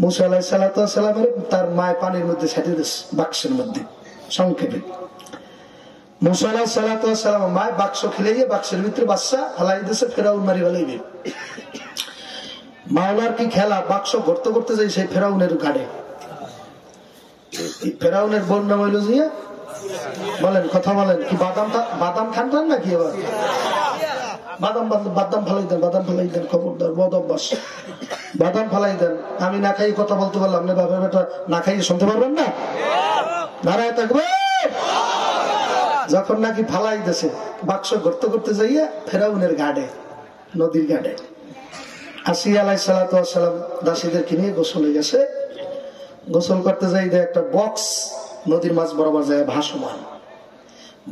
মুসা আলাইহিস সালাতু ওয়াস সালামের তার মায় পানির মধ্যে ছেড়ে দিয়েছে, বাক্সের মধ্যে। সংক্ষেপে মুসা আলাইহিস সালাতু ওয়াস সালাম মায় বাক্স খেলাইয়ে বাক্সের ভিতরে বাচ্চা ফালাই দিয়েছে, ফেরাউন মারি ফেলাইবে। মাওলার কি খেলা, বাক্স ঘুরতে ঘুরতে যাই সেই ফেরাউনের গাড়ে। ফেরাউনের বোন নাম হইল জিয়া, বলেন কথা বলেন, কি বাদাম খান নাকি? এবার বাদাম ফালাই দেন, বাদাম ফালাই দেন, খবরদার বদ অভ্যাস, বাদাম ফালাই দেন। আমি না খাই কথা বলতে পারলাম না, বাবার বেটা না খাইয়ে শুনতে পারবেন না? দাঁড়ায় থাকবে। যখন নাকি ফালাই দিয়েছে বাক্স ঘুরতে ঘুরতে যাইয়া ফেরাউনের গাড়ে, নদীর গাড়ে। আসিয়া আলাইহিস সালাতু ওয়াস সালাম দাসীদেরকে নিয়ে গোসলে গেছে। গোসল করতে যাই একটা বক্স নদীর মাঝ বরাবর যায় ভাসমান।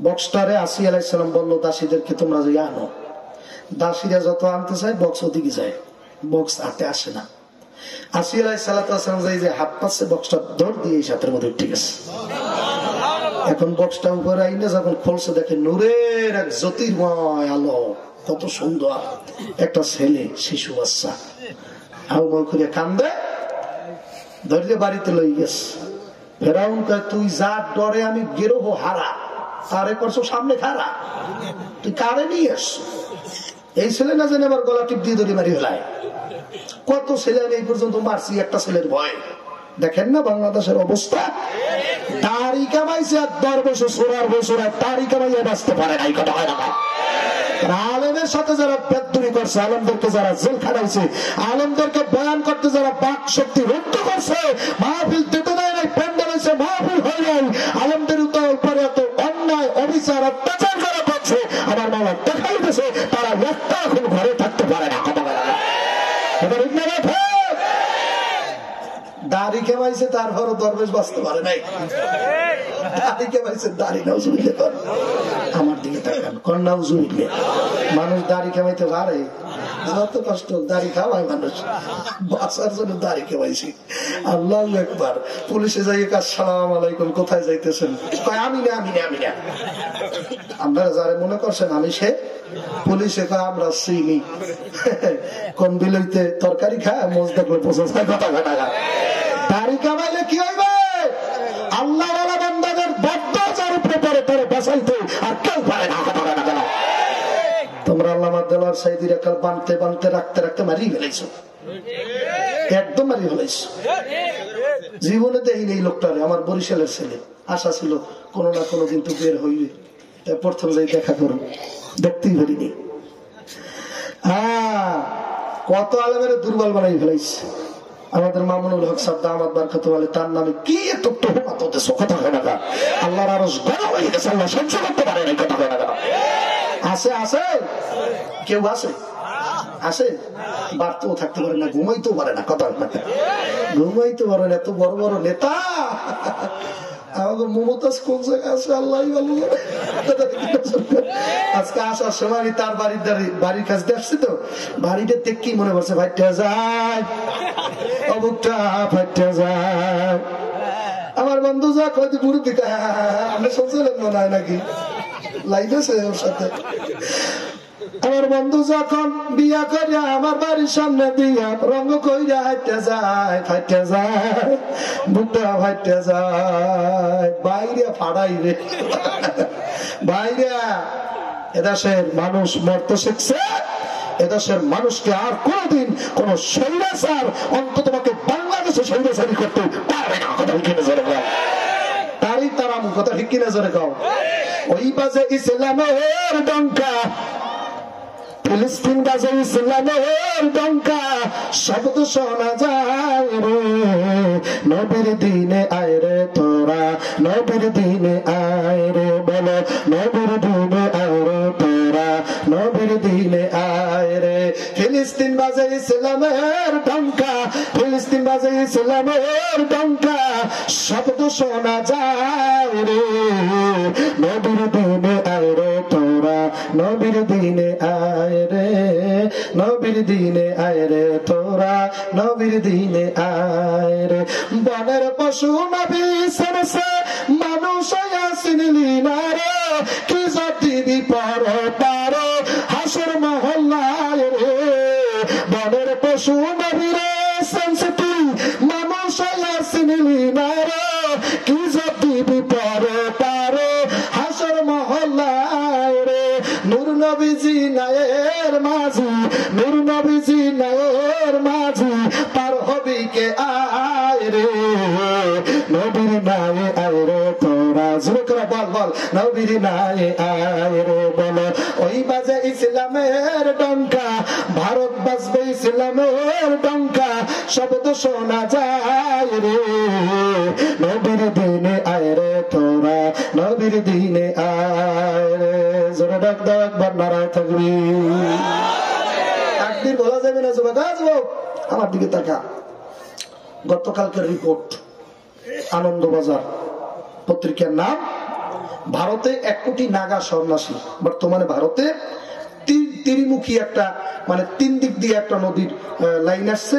বক্সটারে আসিয়া আলাইহিস সালাম বললো দাসীদেরকে তোমরা যে আনো। দাসীরা যত আনতে চায় বক্স ওদিকে যায়, বক্স হাতে আসে না। আসিয়া আলাইহিস সালাতু ওয়াস সালাম যাই যে হাত পাচ্ছে বক্সটা দৌড় দিয়ে এই সাথের মধ্যে উঠে গেছে। এখন বক্সটা উপরে আইনে যখন খোলছে দেখে নূরের এক জ্যোতির্ময় আলো, কত সুন্দর একটা ছেলে, শিশু বাচ্চা আউ মাউ করে কান্দে, ধরে বাড়িতে লই গেছে। ফেরাউন কয় তুই যা ডরে আমি গেরোহ হারা, তারে করছো সামনে খারা, তুই কারে নিয়ে আস? এই ছেলে না জানে আবার গলা টিপ দিয়ে ধরে মারি ফেলায়। কত ছেলে আমি এই পর্যন্ত মারছি একটা ছেলের ভয়। দেখেন না বাংলাদেশের অবস্থা, দাড়ি কামাইছে আর 10 বছর 16 বছর দাড়ি কামাইয়া বাঁচতে পারে নাই। কথা হয় না? আলেমের সাথে যারা বেদুরি করছে, আলেমদেরকে যারা জেল খাটাইছে, আলেমদেরকে বয়ান করতে যারা বাক শক্তি রুদ্ধ করছে, মাহফিল দিতে দেয় নাই, প্যান্ডেল হয়েছে, মাহফিল হয়ে যায়, আলেমদের উপরে এত অন্যায় অবিচার অত্যাচার করা করছে, আমার মামা দেখাই দিয়েছে তারা একটা এখন ঘরে থাকতে পারে না। কথা বলে না, দাড়ি খেমাইছে তারপরও দরবেশ বাঁচতে পারে নাই। দাড়ি খেমাইছে, দাড়ি নাও জুড়িলে কর, আমার দিকে তাকান, কন্যাও জুড়িলে। মানুষ দাড়ি খেমাইতে পারে, যত কষ্ট দাড়ি খাওয়ায় মানুষ, বাঁচার জন্য দাড়ি খেমাইছি। আল্লাহু আকবার। পুলিশে যাই আসসালাম আলাইকুম, কোথায় যাইতেছেন? আমি না আমি না আমি না। আপনারা যারা মনে করছেন আমি সে, পুলিশে কয় আমরা চিনি। কোন বিলইতে তরকারি খায় মোজ দেখলে পোষা যায়। কথা ঘটা দাড়ি কামাইলে কি হইবে? আল্লাহ ওয়ালা বান্দাদের বদ্দোজার উপরে পড়ে পড়ে বাঁচাইতে আর কেউ পারে না। কথা ঘটা গেল। তোমরা আল্লামা দেওয়ার সাইদির একাল বানতে বানতে রাখতে রাখতে মারিয়ে ফেলাইছো, একদম মারিয়ে ফেলাইছো। জীবনে দেখিনি এই লোকটারে, আমার বরিশালের ছেলে। আশা ছিল কোনো না কোনো দিন তো বের হইবে, প্রথম যাই দেখা করুন, দেখতেই পারিনি। কত আলেমের দুর্বল বানাই ফেলাইছে। আমাদের মামুনুল হক সাহেব দামাত বারকাত বলে তার নামে কি এত তোহমত হতেছে। কথা হয় না? আল্লাহর আরশ গরম হয়ে গেছে, আল্লাহ সহ্য করতে পারে না। কথা হয় না? আছে আছে কেউ আছে আছে বাড়তেও থাকতে পারে না, ঘুমাইতেও পারে না। কথা হয় না? ঘুমাইতে পারে না, এত বড় বড় নেতা। আমাদের মমতাজ কোন জায়গায় আছে আল্লাহ ভালো। আজকে আসার সময় আমি তার বাড়ির কাছে আসছি তো, বাড়িটা দেখি মনে করছে ফাইটা যায়, অবুকটা ফাইটা যায়। আমার বন্ধু যা কয়েক বুড়ো দিকে আমি শুনছিলেন মনে হয় নাকি লাইতেছে ওর সাথে। আমার বন্ধু যখন বিয়া করিয়া আমার বাড়ির সামনে দিয়া রঙ কইরা হাইটা যায়, ফাইটা যায়, বুকটা ফাইটা যায়, বাইরে ফাড়াই রে বাইরে। এদেশের মানুষ মরতে শিখছে, এদেশের মানুষকে আর কোনদিন কোন স্বৈরাচার অন্তত তোমাকে বাংলাদেশে স্বৈরাচারী করতে পারবে না। কথা ঠিক কিনা জোরে গাও, তারই তারা কথা ঠিক কিনা জোরে গাও। ওই বাজে ইসলামের ডঙ্কা, ফিলিস্তিন বাজে ইসলামের ডঙ্কা, শব্দ শোনা যায় রে, নবীর দিনে আয় রে তোরা, নবীর দিনে আয় রে, বলো নবীর দিনে আয় রে তোরা, নবীর দিনে আয় রে। ফিলিস্তিন বাজে ইসলামের ডঙ্কা, ফিলিস্তিন বাজে ইসলামের ডঙ্কা, শব্দ শোনা যায় রে, নবীর দিনে আয় রে তোরা, নবীর দিনে আয় রে, নবীর দিনে আয় রে তোরা, নবীর দিনে আয় রে। বনের পশু নবী সরসে মানুষ চিনলি না রে, কি জাতি বিপর পারো হাসর মহল্লায় রে। বনের পশু নবী রে সেন্সিটিভ নবীর নাই আয় রে বলো ওই বাজে ইসলামের ডঙ্কা ভারত বাজবে ইসলামের ডঙ্কা শব্দ শোনা যায় রে নবীর দিনে আয় রে তোরা নবীর দিনে আয় রে জোরে ডাক দাও একবার নারায় তাকবীর তাকবীর বলা যাবে না যুবক আমার দিকে তাকা গতকালকের রিপোর্ট আনন্দবাজার পত্রিকার নাম ভারতে 1 কোটি নাগা সন্ন্যাসী বর্তমানে ভারতে ত্রিমুখী একটা মানে 3 দিক দিয়ে একটা নদীর লাইন আসছে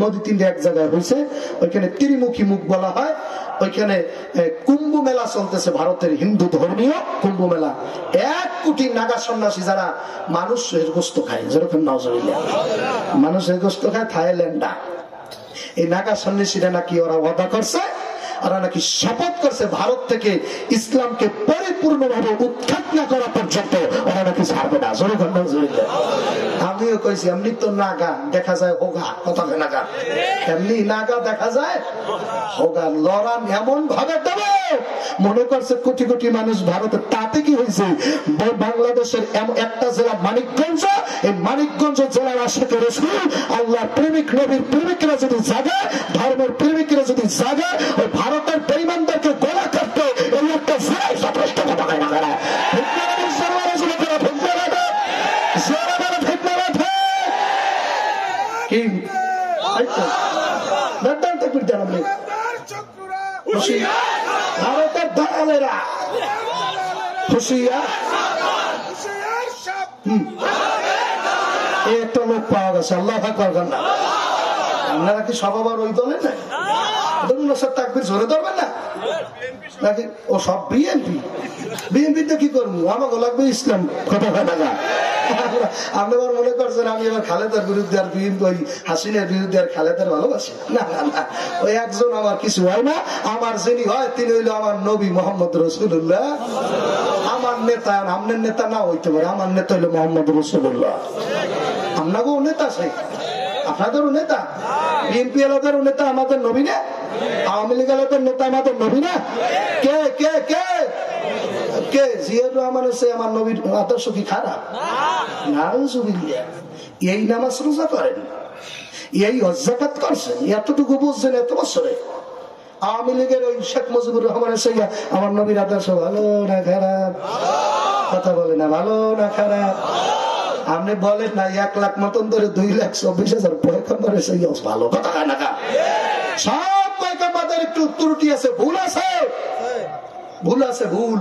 নদী 3 এক জায়গায় হয়েছে ওইখানে ত্রিমুখী মুখ বলা হয় ওইখানে কুম্ভ মেলা চলতেছে ভারতের হিন্দু ধর্মীয় কুম্ভ মেলা 1 কোটি নাগা সন্ন্যাসী যারা মানুষের গোশত খায় যেরকম নাউজুবিল্লাহ মানুষের গোশত খায় থাইল্যান্ডা এই নাগা সন্ন্যাসীরা নাকি ওরা ওয়াদা করছে ওরা নাকি শপথ করছে ভারত থেকে ইসলামকে পরিপূর্ণভাবে উৎখাত না করা পর্যন্ত ওরা নাকি ছাড়বে না যেরকম নাউজুবিল্লাহ আমিও কইছি এমনি তো নাগা দেখা যায় হোগা কথা হয় নাগা এমনি নাগা দেখা যায় হোগা লড়ান এমন ভাবে দেবে মনে করছে কোটি কোটি মানুষ ভারতে তাতে কি হয়েছে বাংলাদেশের একটা জেলা মানিকগঞ্জ এই মানিকগঞ্জ জেলার আশেপাশে রাসূল আল্লাহ প্রেমিক নবীর প্রেমিকরা যদি জাগে ধর্মের প্রেমিকরা যদি জাগে ওই ভারতের বেঈমানদেরকে গোলা করতে এই একটা জেলায় যথেষ্ট কথা হয় না কি ভারতের দালালেরা হুঁশিয়ার একটা লোক পাওয়া গেছে আল্লাহ করবেন না আপনারা কি সব আবার ওই দলে নাই তাকবীর জোরে ধরবেন না নাকি ও সব বিএনপি বিএনপিতে কি করবো আমাকে লাগবে ইসলাম কথা হয় না আপনি আবার মনে করছেন আমি এবার খালেদার বিরুদ্ধে আর বিএনপি ওই হাসিনার বিরুদ্ধে আর খালেদার ভালোবাসি না না না ওই একজন আমার কিছু হয় না আমার যিনি হয় তিনি হইলো আমার নবী মোহাম্মদ রাসূলুল্লাহ আমার নেতা আপনার নেতা না হইতে পারে আমার নেতা হইলো মোহাম্মদ রাসূলুল্লাহ আপনাকেও নেতা সেই আপনাদেরও নেতা বিএনপি এলাকার নেতা আমাদের নবী না আওয়ামী লীগ এলাকার নেতা আমাদের নবী না কে কে কে কে জিয়াউর রহমান হচ্ছে আমার নবীর আদর্শ কি খারাপ নাউজুবিল্লাহ এই নামাজ রোজা করেন এই যাকাত করছেন এতটুকু বুঝছেন এত বছরে আওয়ামী লীগের ওই শেখ মুজিবুর রহমানের সঙ্গে আমার নবীর আদর্শ ভালো না খারাপ কথা বলে না ভালো না খারাপ আপনি বলেন না 1 লাখ মতন ধরে 2,24,000 পয়গম্বরের সেই ভালো কথা হয় না সব পয়গম্বরদের একটু ত্রুটি আছে ভুল আছে ভুল আছে ভুল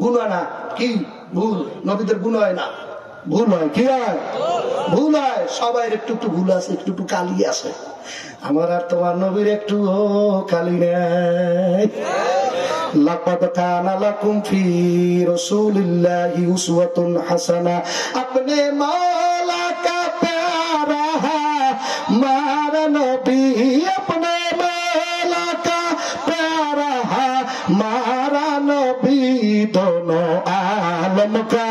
গুনাহ না কি ভুল নবীদের গুনাহ হয় না ভুল হয় কি হয় ভুল হয় সবাই একটু একটু ভুল আছে একটু একটু কালি আছে আমার আর তোমার নবীর একটু কালি নাই লাকাদ কানা লাকুম ফি রাসূলিল্লাহি উসওয়াতুন হাসানা আপনি মওলা কা প্যারা মারা নবী আপনি মওলা কা প্যারা মারা নবী দোনো আলম কা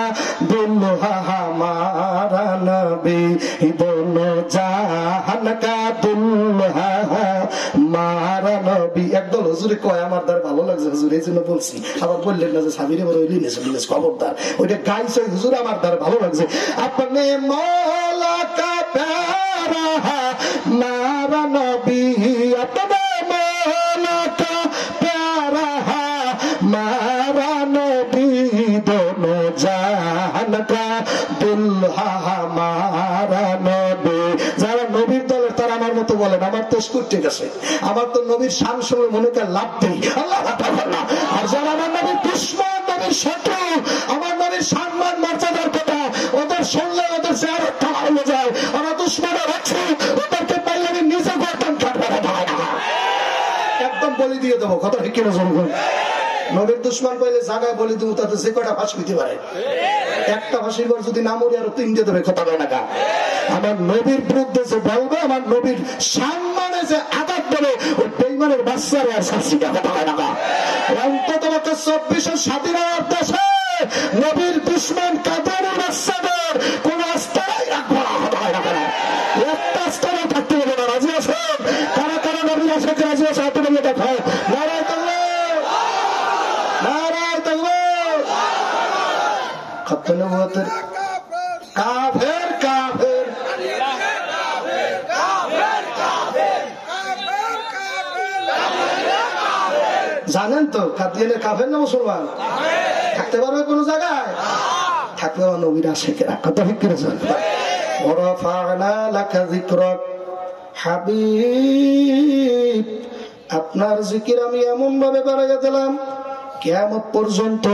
দুলহা हमारा नबी दोनों জাহান কা দুলহা মারা নবী একদল হুজুরে কয় আমার দ্বার ভালো লাগছে হুজুর এই জন্য বলছি আবার বললেন না যে সাবিরে বড় হইলি নেস খবরদার ওইটা গাইছে হুজুর আমার দ্বার ভালো লাগছে আপনি মওলা কা প্যারা মারা নবী আপনি মওলা কা প্যারা মারা নবী দোনো জাহান কা দুলহা हमारा नबी যারা নবীর দলের তারা আমার মতো বলেন আমার তো স্কুল ঠিক আছে আমার তো নবীর শান শুনে মনে করে লাভ দেই আল্লাহ না আর যারা আমার নবীর দুশমন নবীর শত্রু আমার নবীর সম্মান মর্যাদার কথা ওদের শুনলে ওদের চেহারা ঠাড়া হয়ে যায় আমার দুশমনের রাখছি ওদেরকে পাইলে আমি নিজে গর্দান কাটবো না একদম বলি দিয়ে দেবো কথা ঠিক কিনা জনগণ নবীর দুশমন পাইলে জায়গায় বলি দেবো তাতে যে কটা ফাঁস হইতে পারে একটা ফাঁসির পর যদি না মরি আরো 3 দেবে কথা বলে না আমার নবীর বিরুদ্ধে যে বলবে আমার নবীর সম্মানে যে আঘাত দেবে ওই বেঈমানের বাচ্চারা আর শাস্তিটা কথা হয় না অন্তত 24 স্বাধীনতার দেশে নবীর দুশমন কাদের বাচ্চাদের কোন আস্থাই রাখবো না কথা হয় না একটা আস্থায় থাকতে হবে না রাজি আছেন কারা কারা নবীর আশাকে রাজি আছে হাতে বলে দেখাও নারায় তাকবীর নারায় তাকবীর জগতের কাফের কাফের জানেন তো কাদিয়ানে কাফের না মুসলমান? থাকতে পারবে কোন জায়গায়? থাকবে নবীর আশিকেরা। কথা ঠিক করেছেন? ওয়ারাফা'না লাকা যিকরাক, হাবিব আপনার জিকির আমি এমন ভাবে বাড়াইয়া দিলাম কিয়ামত পর্যন্ত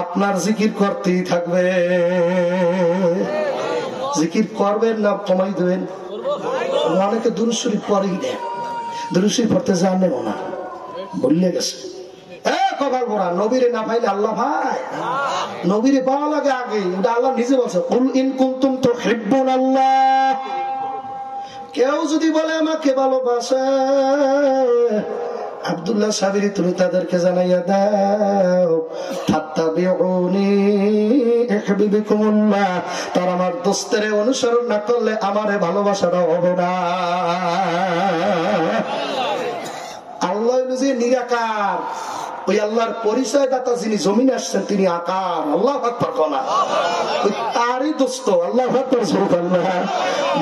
আপনার জিকির করতেই থাকবে। জিকির করবেন না কমাই দেবেন? অনেকে দুরূদ শরীফ পড়েই দেন, দুরূদ শরীফ পড়তে জানেন না, ভুলে গেছে। কপাল পড়া নবীরে না পাইলে আল্লাহ ভাই, নবীরে পাওয়া লাগে আগে। ওটা আল্লাহ নিজে বলছে, কুল ইন কুনতুম তুহিব্বুনাল্লাহ, কেউ যদি বলে আমাকে ভালোবাসে, আব্দুল্লাহ সাবিরি তুমি তাদেরকে জানাইয়া দাও, ফাত্তাবিউনি ইউহিব্বুকুমুল্লাহ, তারা আমার দোস্তের অনুসরণ না করলে আমারে ভালোবাসাটা হবে না। আল্লাহ নিজে নিরাকার, ওই আল্লাহর পরিচয় দাতা যিনি জমিনে আসছেন তিনি আকার। আল্লাহু আকবার কোনা, ওই তারই দোস্ত। আল্লাহু আকবার সুবহানাল্লাহ।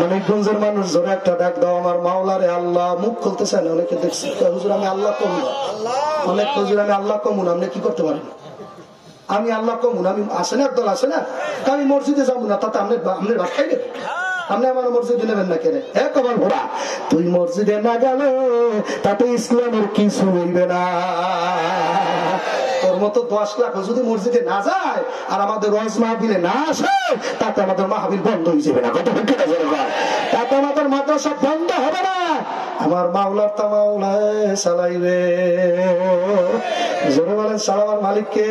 মানিকগঞ্জের মানুষ জোরে একটা ডাক দাও আমার মাওলারে আল্লাহ। মুখ খুলতেছেন অনেকে, দেখছি হুজুর আমি আল্লাহ কমু না, অনেক হুজুর আমি আল্লাহ কমু না। আপনি কি করতে পারেন? আমি আল্লাহ কমু না, আমি আসে না একদল আছে না, আমি মসজিদে যাবো না, তাতে আপনি ভাত খাইবেন? আপনি আমার মসজিদে নেবেন না কেন? কবার ভোরা তুই মসজিদে না গেলে তাতে ইসলামের কিছু হইবে না। তোর মতো 10 লাখ যদি মসজিদে না যায় আর আমাদের ওয়াজ মাহফিলে না আসে, তাতে আমাদের মাহফিল বন্ধ হয়ে যাবে না। কত তাতে আমাদের মাদ্রাসা বন্ধ হবে না। আমার মাওলার তা মাওলায় চালাইবে। জোরে বলেন চালাবার মালিক কে?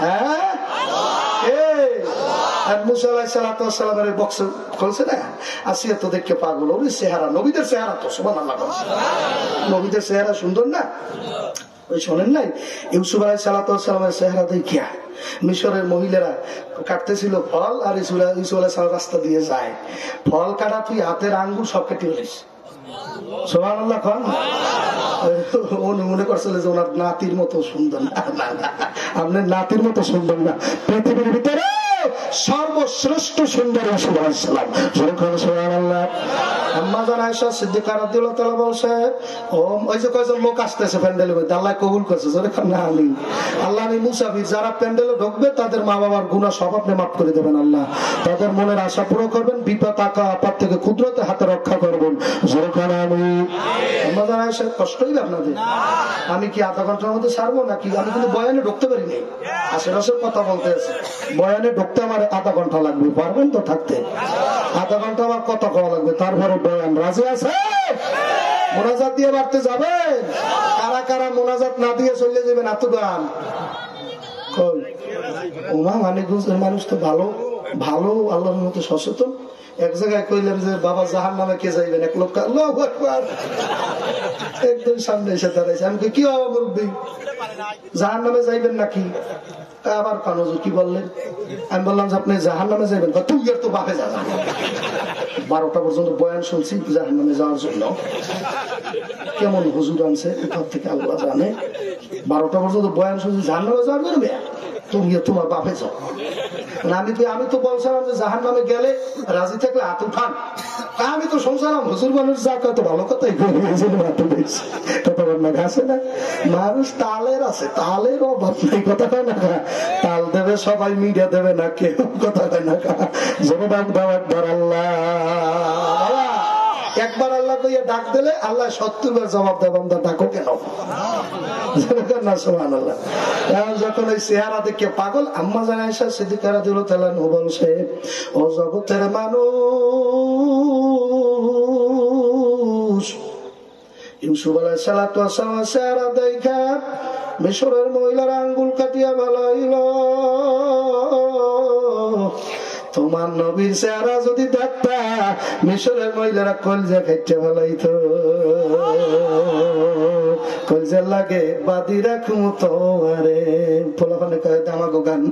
হ্যাঁ, মুসা আলাইহিস সালামের বক্স খুলছে না, আসিয়া তো দেখে পাগল। ওর চেহারা নবীদের চেহারা তো সুবহানাল্লাহ, নবীদের চেহারা সুন্দর না? ওই শোনেন নাই ইউসুফ আলাইহিস সালামের চেহারা দেখিয়া মিশরের মহিলারা কাটতেছিল ফল, আর ইউসুফ আলাইহিস সালাম রাস্তা দিয়ে যায়, ফল কাটা তুই হাতের আঙ্গুর সব কেটে ফেলিস। সুবহানাল্লাহ খান। মনে করছিল যে ওনার নাতির মতো সুন্দর না, আপনার নাতির মতো সুন্দর না, পৃথিবীর ভিতরে সর্বশ্রেষ্ঠ সুন্দর ইউসুফ আলাইহিস সালাম। সুবহানাল্লাহ। আম্মা জান আয়েশা সিদ্দিকা রাদিয়াল্লাহু তাআলা বলছে, ওই যে কয়জন লোক আসতেছে প্যান্ডেলের মধ্যে, আল্লাহ কবুল করছে। না আমি আল্লাহ, আমি মুসাফির, যারা প্যান্ডেলে ঢুকবে তাদের মা বাবার গুনাহ সব আপনি মাফ করে দেবেন আল্লাহ, তাদের মনের আশা পুরো করবেন, বিপদ আপদ থেকে কুদরতে হাতে রক্ষা করবেন। যেরকম আমি আম্মা জান আয়েশা কষ্ট হইবে আপনাদের? আমি কি আধা ঘন্টার মধ্যে ছাড়বো নাকি? আমি কিন্তু বয়ানে ঢুকতে পারিনি, আশেপাশের কথা বলতে আছে, বয়ানে ঢুকতে আমার আধা ঘন্টা লাগবে। পারবেন তো থাকতে? আধা ঘন্টা আমার কথা কওয়া লাগবে, তারপরে বয়ান। রাজি আছে? মোনাজাত দিয়ে বাড়তে যাবেন? কারা কারা মোনাজাত না দিয়ে চলে যাবেন? এত গান ওমা মানিকগঞ্জের মানুষ তো ভালো ভালো, আল্লাহর মতো সচেতন। এক জায়গায় কইলাম যে বাবা জাহান্নামে কে যাইবেন, এক লোক আল্লাহু আকবার একদম সামনে এসে দাঁড়াইছে। আমি কি হওয়া মুরব্বী, জাহান্নামে যাইবেন নাকি? আবার কানজু কি বললেন? আমি বললাম যে আপনি জাহান্নামে যাইবেন, তুই আর তো বাপে যা। 12টা পর্যন্ত বয়ান শুনছি জাহান্নামে যাওয়ার জন্য। কেমন হুজুর আনছে কোথা থেকে আল্লাহ জানে। 12টা পর্যন্ত বয়ান শুনছি জাহান্নামে যাওয়ার জন্য, তুমি তোমার বাপে যাও। আমি তো বলছিলাম যে জাহান্নামে গেলে রাজি থাকলে হাত উঠান। আমি তো শুনছিলাম হুজুর মানুষ যা কত ভালো কথাই ঘাসে না, মানুষ তালের আছে, তালের অভাব নেই। কথা কয় না, তাল দেবে সবাই, মিডিয়া দেবে না কেউ, কথা কয় না। একবার আল্লাহ, একবার আল্লাহ কইয়া ডাক দিলে আল্লাহ 70 বার জবাব দেব। ডাকো কেন? যখন ওই চেহারা দেখে পাগল, আম্মা জান আয়েশা সিদ্দিকা রাদিয়াল্লাহু তাআলা বলছে, ও জগতের মানুষ, ইউসুফ আলাইহিস সালাম চেহারা দেখা মিশরের মহিলার আঙ্গুল কাটিয়া বালাইল। তোমার নবীর চেহারা যদি দেখতা মিশরের মহিলারা কলজা খাইতে বালাইতো। কলজা লাগে বাদি রাখুম তোমারে, পোলাপানে কয় আমাগো গান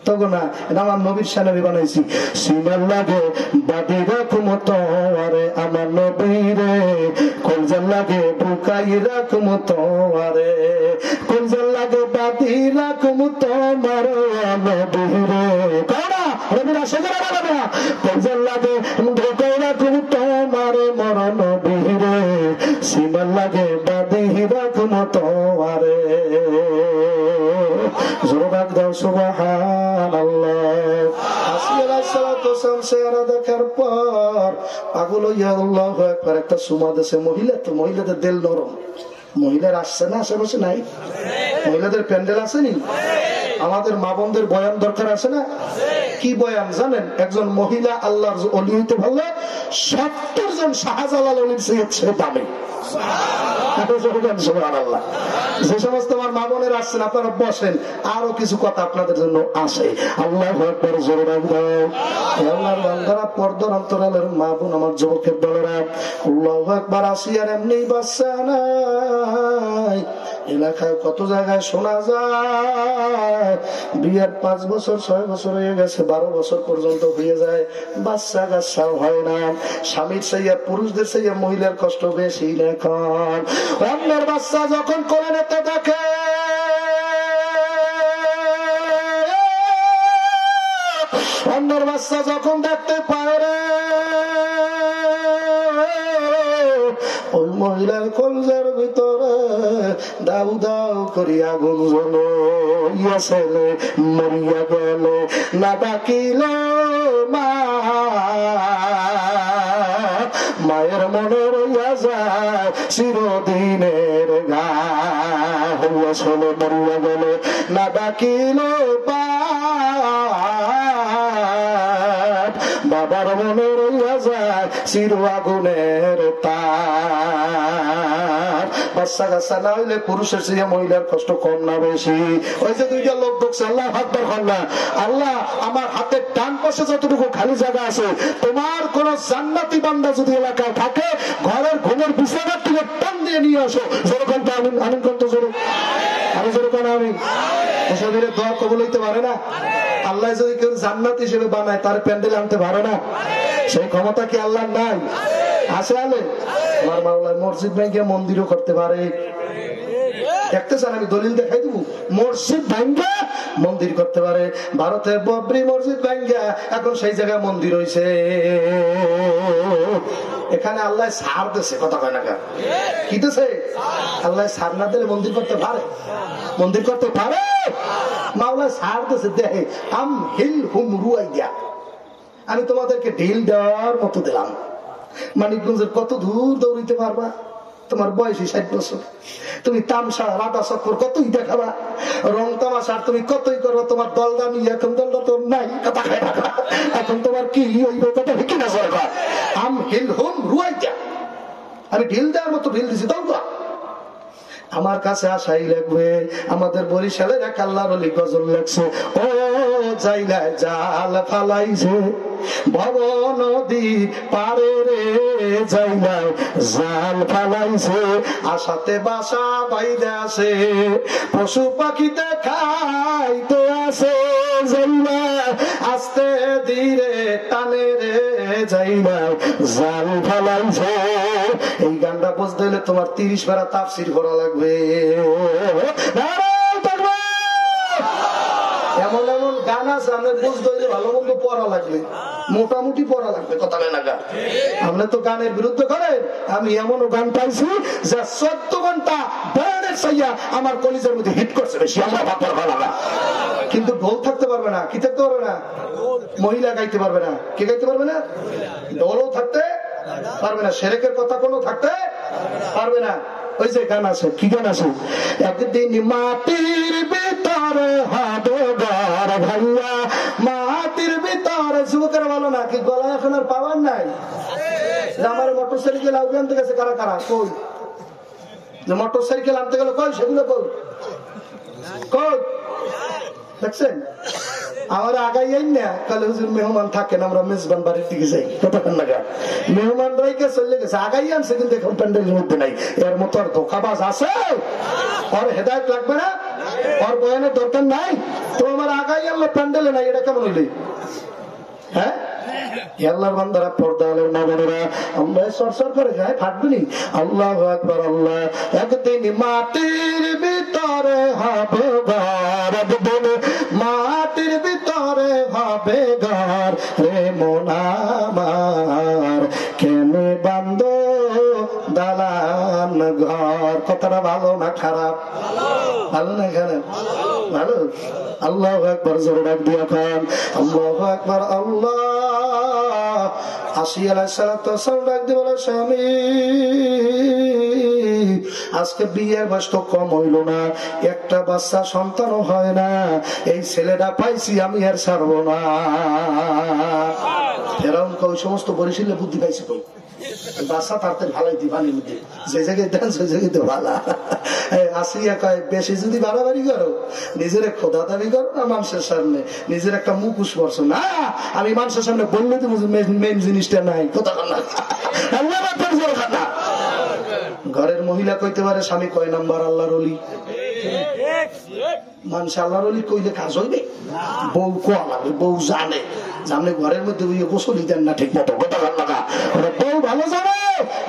তখন না, এটা আমার নবীর সানাবি বানাইছি। সিনার লাগে বাদি রাখুম তোমারে, আমার নবীরে কলজা লাগে বুকাই রাখুম তোমারে, কলজা লাগে বাঁধি রাখুম তোমার নবীরে কওনা রবিরা সেজরা বাবা কইজাল লাগে ধরে রাখুম তোমার মরণ নবীরে সীমাল লাগে বাঁধি রাখুম তোমারে জোরাক দাও সুবহানাল্লাহ আসিয়া আলাইহিসসালাম চেহারা দেখার পর পাগল হইয়া আল্লাহু আকবার একটা সুমা দেশে মহিলা তো মহিলাদের দিল নরম মহিলার আসছে না আশেপাশে নাই মহিলাদের প্যান্ডেল আসেনি আমাদের মা বোনদের বয়ান দরকার আছে না কি বয়ান জানেন একজন মহিলা আল্লাহর ওলি হইতে পারলে 70 জন শাহজালাল ওলির চেয়ে দামি যে সমস্ত আমার মা বোনের আসছেন আপনারা বসেন আরো কিছু কথা আপনাদের জন্য আসে আল্লাহু আকবার জোরে দাও আল্লাহর বান্দারা পর্দার অন্তরালের মা বোন আমার যুবকের দলেরা আল্লাহু আকবার আসিয়ার এমনি বাচ্চা নাই এলাকায় কত জায়গায় শোনা যায় বিয়ের 5 বছর 6 বছর হয়ে গেছে 12 বছর পর্যন্ত হয়ে যায় বাচ্চা কাচ্চাও হয় না স্বামীর চাইয়া পুরুষদের চাইয়া মহিলার কষ্ট বেশি এখন অন্যের বাচ্চা যখন কোলে নিতে থাকে অন্যের বাচ্চা যখন দেখতে পায় রে ওই মহিলার কলজার ভিতরে দাউ দাউ করিয়া আগুন জ্বলে ছেলে মরিয়া গেল না ডাকিল মা মায়ের মনে রইয়া যায় চিরদিনের ঘা হইয়া ছেলে মরিয়া গেল না ডাকিল বাবার মনে রইয়া যায় চির আগুনের তার বাচ্চা কাচ্চা না হইলে পুরুষের চেয়ে মহিলার কষ্ট কম না বেশি ওই যে দুইটা লোক ঢুকছে আল্লাহ আকবার না আল্লাহ আমার হাতের ডান পাশে যতটুকু খালি জায়গা আছে তোমার কোন জান্নাতি বান্দা যদি এলাকায় থাকে ঘরের ঘুমের বিছানার থেকে টান দিয়ে নিয়ে আসো যেরকম আমি কিন্তু জোরে আমি যেরকম আমি মুসাফিরের দোয়া কবুল হইতে পারে না আল্লাহ যদি কেউ জান্নাত হিসেবে বানায় তার প্যান্ডেল আনতে পারে না সেই ক্ষমতা কি আল্লাহ নাই আছে আলে আমার মাওলা মসজিদ ভাঙ্গিয়া মন্দিরও করতে পারে দেখতে চান আমি দলিল দেখাই দেবো মসজিদ ভাঙ্গা মন্দির করতে পারে ভারতের ববরি মসজিদ ভাঙ্গা এখন সেই জায়গায় মন্দির হয়েছে এখানে আল্লাহ সার দিছে কথা কয় না কি দিছে আল্লাহ সার না দিলে মন্দির করতে পারে মন্দির করতে পারে মাওলা সার দিছে দেখে আম হিল হুম রুয়াই দিয়া আমি তোমাদেরকে ঢিল দেওয়ার মতো দিলাম মানিকগঞ্জের কত দূর দৌড়িতে পারবা তোমার বয়সী 60 বছর তুমি তামসা রাটা চক্কর কতই দেখাবা রং তামাশার তুমি কতই করবো তোমার দলদা নিয়ে এখন দলদা তোর নাই কথা এখন তোমার কি হইবে কথা কি না সরকার আম হিল হুম রুয়াই দিয়া আমি ঢিল দেওয়ার মতো ঢিল দিছি দৌড়া আমার কাছে আশাই লাগবে আমাদের বরিশালের এক আল্লাহর ওলি গজল লাগছে ও যাইলা জাল ফালাইছে ভব নদী পারে রে যাইলা জাল ফালাইছে আশাতে বাসা বাইরে আসে পশু পাখিতে খাইতে আসে যাইলা আস্তে ধীরে টানে রে যাইলা জাল ফালাইছে এই গানটা বুঝতে হলে তোমার 30 পারা তাফসীর করা লাগবে এমন এমন গান আছে আমরা বুঝতে হইলে ভালো মন্দ পড়া লাগবে মোটামুটি পড়া লাগবে কথা না গা আমরা তো গানের বিরুদ্ধে করেন আমি এমনও গান পাইছি যা 14 ঘন্টা বয়ানের চাইয়া আমার কলিজার মধ্যে হিট করছে বেশি আমার ভাববার ভালো না কিন্তু ঢোল থাকতে পারবে না কি থাকতে পারবে না মহিলা গাইতে পারবে না কে গাইতে পারবে না ঢোলও থাকতে পারবে না সেরেকের কথা কোনো থাকতে পারবে না ওই যে গান আছে কি গান আছে একদিন মাটির ভিতরে হবে ঘর ভাইয়া মাটির ভিতরে যুবকের ভালো না কি গলা এখন আর পাওয়ার নাই আমার মোটর সাইকেল আনতে গেছে কারা কারা কই যে মোটর সাইকেল আনতে গেল কই সেগুলো কই কই দেখছেন আমার আগাই না কালে হুজুর মেহমান থাকেন আমরা মেজবান বাড়ির দিকে যাই মেহমান রাইকে চলে গেছে আগাই আনছে কিন্তু এখন প্যান্ডেলের মধ্যে নাই এর মতো আর ধোকাবাজ আছে ওর হেদায়ত লাগবে না ওর বয়ানের দরকার নাই তো আমার আগাই আনলো প্যান্ডেলে নাই এটা কেমন হইলে হ্যাঁ আল্লাহর বান্দারা পর্দা আলের মা বোনেরা, আমরা সরসর করে গায়ে ফাটবেনি। আল্লাহু আকবার। আল্লাহ একদিন মাটির ভিতরে হবে ঘর, একদিন মাটির ভিতরে হবে ঘর রে মন আমার, কেনে বান্দ দালান ঘর। কথাটা ভালো না খারাপ? ভালো না খারাপ? ভালো। আল্লাহু আকবার জোরে ডাক দিয়া খান, আল্লাহু আকবার। আল্লাহ আসি আলাইহিস সালাম ডাক দিয়ে বলে, স্বামী আজকে বিয়ের বয়স তো কম হইল না, একটা বাচ্চা সন্তানও হয় না, এই ছেলেটা পাইছি আমি আর ছাড়বো না। ফেরাউন ওই সমস্ত বরিশালে বুদ্ধি পাইছে কই, বাচ্চা তারতে ভালোই দিবানির মধ্যে যে জায়গায় দেন সেই জায়গায় তো ভালো। আসিয়া কয় বেশি যদি বাড়াবাড়ি করো, নিজের খোদা দাবি করো না মানুষের সামনে, নিজের একটা মুখোশ পরছো না, আমি মানুষের সামনে বললে তো মেন জিনিসটা নাই। কোথা না ঘরের মহিলা কইতে পারে স্বামী কয় নাম্বার আল্লাহর ওলি, মানুষ আল্লাহর ওলি কইলে কাজ হইবে? বউ কোয়া লাগবে, বউ জানে জানলে ঘরের মধ্যে গোসলই দেন না ঠিক মতো। কথা লাগা বউ ভালো জানে।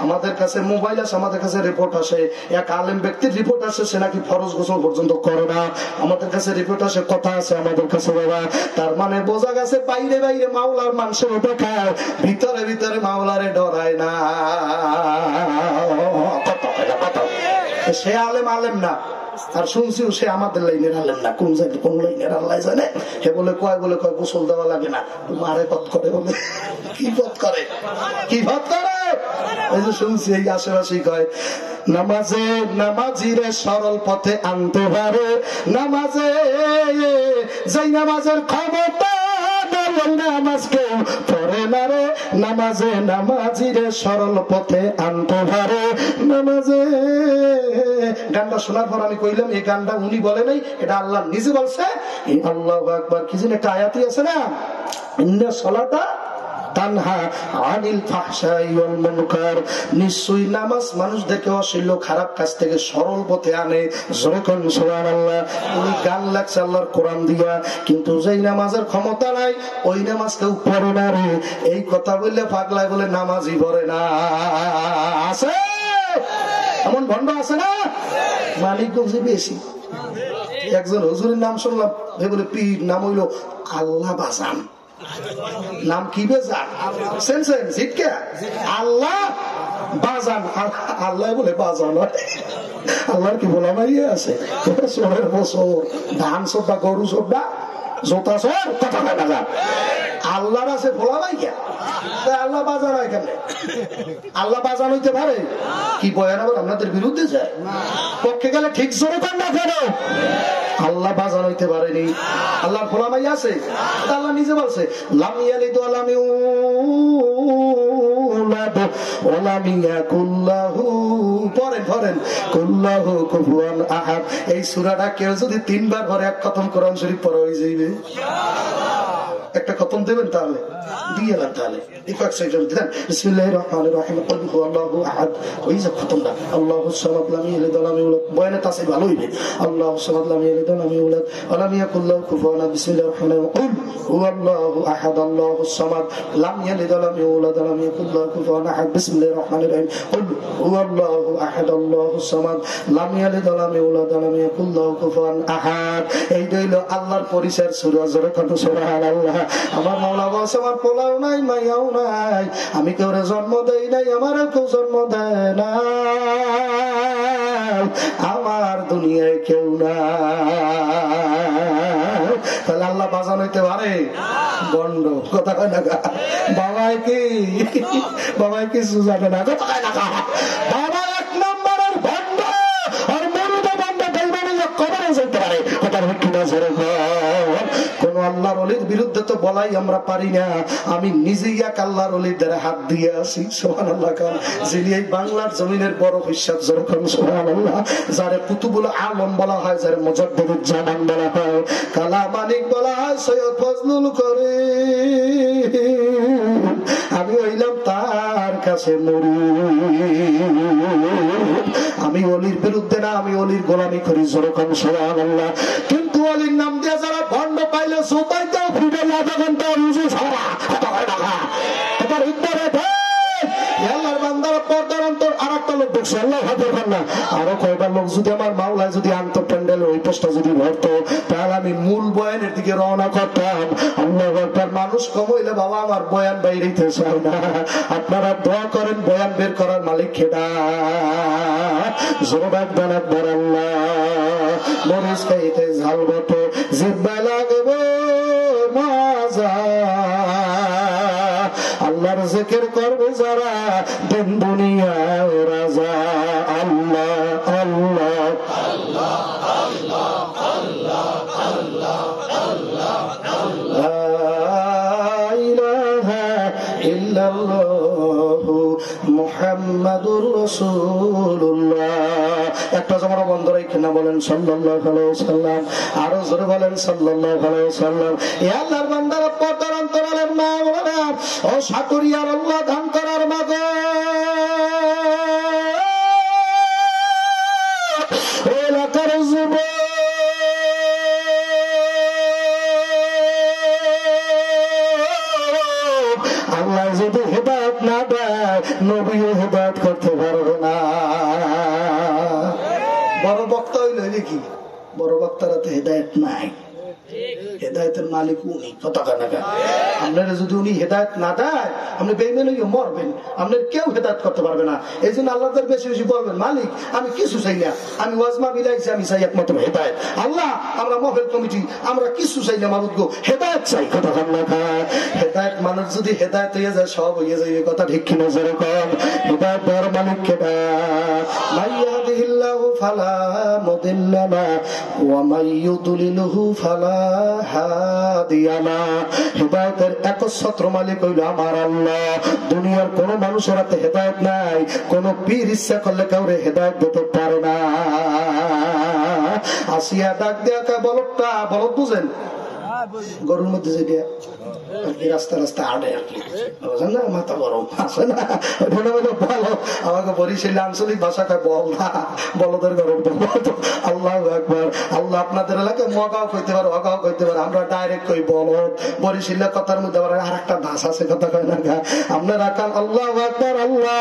আমাদের কাছে মোবাইল আছে, আমাদের কাছে রিপোর্ট আসে, এক আলেম ব্যক্তির রিপোর্ট আসে সে নাকি ফরজ গোসল পর্যন্ত করে না। আমাদের কাছে রিপোর্ট আসে, কথা আছে আমাদের কাছে বাবা। তার মানে বোঝা গেছে বাইরে বাইরে মাওলার মানুষের দেখায়, ভিতরে ভিতরে মাওলারে ডরায় না। সে আলেম আলেম না, আর শুনছি সে আমাদের লাইনের আলেম না, কোন কোন লাইনের আল্লাহ জানে। হে বলে কয় গোসল দেওয়া লাগে না, মারে পথ করে বলে। কি পথ করে, কি পথ করে? এই যে শুনছি এই আশেপাশেই কয় নামাজে নামাজিরে সরল পথে আনতে পারে, নামাজে যেই নামাজের ক্ষমতা নামাজ কেউ পড়ে না রে, নামাজে নামাজিরে সরল পথে আনতে পারে, নামাজে। গানটা শোনার পর আমি কইলাম এই গানটা উনি বলে নাই, এটা আল্লাহ নিজে বলছে। আল্লাহু আকবার। কি যেন একটা আয়াতই আছে না, ইন্না সালাতা তানহা আনিল ফাহশাই ওয়াল মুনকার, নিশ্চয়ই নামাজ মানুষদেরকে অশ্লীল খারাপ কাজ থেকে সরল পথে আনে। জোরে কোন সুবহানাল্লাহ। উনি গান লাগছে আল্লাহর কোরআন দিয়া, কিন্তু যেই নামাজের ক্ষমতা নাই ওই নামাজ কেউ পড়ে না রে। এই কথা বললে পাগলায় বলে নামাজই পড়ে না। আছে এমন ভণ্ড আছে না? মানিকগঞ্জে বেশি। একজন হুজুরের নাম শুনলাম, বলে পীর, নাম হইল আল্লাহ বাজান। নাম কি বেজান? আল্লাহ বাজান। আল্লাহ বলে বাজান, আল্লাহর কি বলা মারিয়ে আছে? সোরের বছর ধান সব্বা, গরু সব্বা, জোতা সর, কথা না যান। আল্লাহর আছে ভোলা ভাইয়া, আল্লাহ বাজান হয় কেন? আল্লাহ বাজান হইতে পারে? কি বয়ান আবার আপনাদের বিরুদ্ধে যায়? পক্ষে গেলে ঠিক জোরে পান না কেন? আল্লাহ বাজান হইতে পারেনি। আল্লাহর ভোলা ভাই আছে? আল্লাহ নিজে বলছে লাম ইয়ালিদ ওয়া লাম ইউলাদ ওয়া লাম ইয়াকুল লাহু, পড়েন কুল্লাহু কুফুয়ান আহাদ। এই সূরাটা কেউ যদি 3 বার পরে এক খতম কোরআন শরীফ পড়া হয়ে যাইবে। একটা খতম দেবেন তাহলে দিয়ে এলাম, তাহলে বিসমিল্লাহির রহমানির রহিম কুল হুয়াল্লাহু আহাদ। ওই যে খতমটা আল্লাহুস সামাদ লাম ইয়ালিদ ওয়া লাম ইউলাদ, বয়ানে তাসে ভালো হইবে। আল্লাহুস সামাদ লাম ইয়ালিদ ওয়া লাম ইউলাদ ওয়া লাম ইয়াকুল লাহু কুফুয়ান আহাদ। বিসমিল্লাহির রহমানির রহিম কুল হুয়াল্লাহু আহাদ আল্লাহুস সামাদ লাম ইয়ালিদ ওয়া লাম ইউলাদ ওয়া লাম ইয়াকুল লাহু কুফুয়ান আহাদ। বিসমিল্লাহির রহমানির রহিম কুল হুয়াল্লাহু আহাদ আল্লাহুস সামাদ লাম ইয়ালিদ ওয়া লাম ইউলাদ ওয়া লাম ইয়াকুল লাহু কুফুয়ান আহাদ। এই হইল আল্লাহর পরিচয়ের সূরা। জোরে কত সুবহানাল্লাহ। আমার মাওলা বলছে আমার পোলাও নাই, মাইয়াও নাই, আমি কেউ জন্ম দেই নাই, আমারও কেউ জন্ম দেয় না, আমার দুনিয়ায় কেউ নাই। তাহলে আল্লাহ বাজান হইতে পারে? গন্ড কথা কয় না। বাবাই কি সুজানে না, কথা কয় না। বাবা এক নম্বরের ভণ্ড, আর মরুদ ভণ্ড বেইমানি কবরে যেতে পারে। কথার কিনা জোরে কোন আল্লাহর ওলির বিরুদ্ধে তো বলাই আমরা পারি না। আমি নিজেই এক আল্লাহর ওলির দ্বারা হাত দিয়ে আসি। সুবহানাল্লাহ। যিনি এই বাংলার জমিনের বড় হিসাব, যেরকম সুবহানাল্লাহ, যারে কুতুবুল আলম বলা হয়, যারে মুজাদ্দিদুজ জামান বলা হয়, কালা মানিক বলা হয়, সৈয়দ ফজলুল করিম, আমি হইলাম তার কাছে মুরিদ। আমি ওলির বিরুদ্ধে না, আমি ওলির গোলামি করি। যেরকম সুবহানাল্লাহ। কিন্তু ওলির নাম দিয়ে যারা ভণ্ড পাইলে সুতাইতেও ফিরে 1/2 ঘন্টা রুজু ছাড়া, ঢুকছে আল্লাহ হাতের না আরো কয়টা লোক যদি আমার মাওলায় যদি আন্ত প্যান্ডেল ওই পোস্টটা যদি ভরতো তাহলে আমি মূল বয়ানের দিকে রওনা করতাম। আল্লাহ আকবার। মানুষ কম হইলে বাবা আমার বয়ান বাইরেতে চায় না। আপনারা দোয়া করেন বয়ান বের করার মালিক খেদা জোর একবার একবার আল্লাহ মরিচ খাইতে ঝাল বটো জিব্বা লাগবো মজা আল্লাহর জিকির করবে যারা দিন দুনিয়ার রাজা। আল্লাহ আল্লাহ আল্লাহ আল্লাহ আল্লাহ আল্লাহ আল্লাহ লা ইলাহা ইল্লাল্লাহু মুহাম্মাদুর রাসূলুল্লাহ। একটা জমানা বন্ধ রাখেন না, বলেন সাল্লাল্লাহু আলাইহি ওয়াসাল্লাম। আরো জোরে বলেন সাল্লাল্লাহু আলাইহি ওয়াসাল্লাম। এ আল্লাহর বান্দারা পর্দার অন্তরালের মা বলেন ও সাকুরিয়ার আল্লাহ ধান করার মাগো ও এলাকার যুবক আল্লাহ যদি হেদায়েত না দেয় নবীও হেদায়েত করতে পারবে না। বড় বক্তা হইল কি বড় বক্তারা তো হেদায়েত নাই, হেদায়েতের মালিক উনি। কথা কানা আপনারা যদি উনি হেদায়েত না দেয় আপনি বেঈমান হয়ে মরবেন, আপনার কেউ হেদায়েত করতে পারবে না। এই জন্য আল্লাহর বেশি বেশি বলবেন মালিক আমি কিছু চাই না, আমি ওয়াজমা বিলাইছি, আমি চাই একমাত্র হেদায়েত। আল্লাহ আমরা মহফিল কমিটি আমরা কিছু চাই না, মাবুদ গো হেদায়েত চাই। কথা কানা হেদায়েত মানুষ যদি হেদায়েত হয়ে যায় সব হয়ে যায়। কথা ঠিক কিনা যেরকম হেদায়েত দেওয়ার মালিক কেডা? মাইয়াহদিহিল্লাহু ফালা মুদিল্লা লাহু ওয়া মাইয়ুদলিলহু ফালা হাদিয়ালা। হেদায়েতের একচ্ছত্র মালিক হইল আমার আল্লাহ। দুনিয়ার কোন মানুষের হাতে হেদায়েত নাই, কোন পীর ইচ্ছা করলে কাউরে হেদায়েত দিতে পারে না। আসিয়া ডাক দেয়া বলদটা বলদ বুঝেন গরুর মধ্যে যেটা রাস্তা রাস্তা আড়ে আর কি না মাথা গরম আছে না বলো আমাকে বরিশালে আঞ্চলিক ভাষা খায় বল না বলদের গরম আল্লাহ একবার। আল্লাহ আপনাদের এলাকায় মগাও কইতে পারে অগাও কইতে পারে, আমরা ডাইরেক্ট কই বলদ। বরিশালে কথার মধ্যে আবার আর একটা ভাষা আছে কথা কয় না আপনার আকাল। আল্লাহ একবার আল্লাহ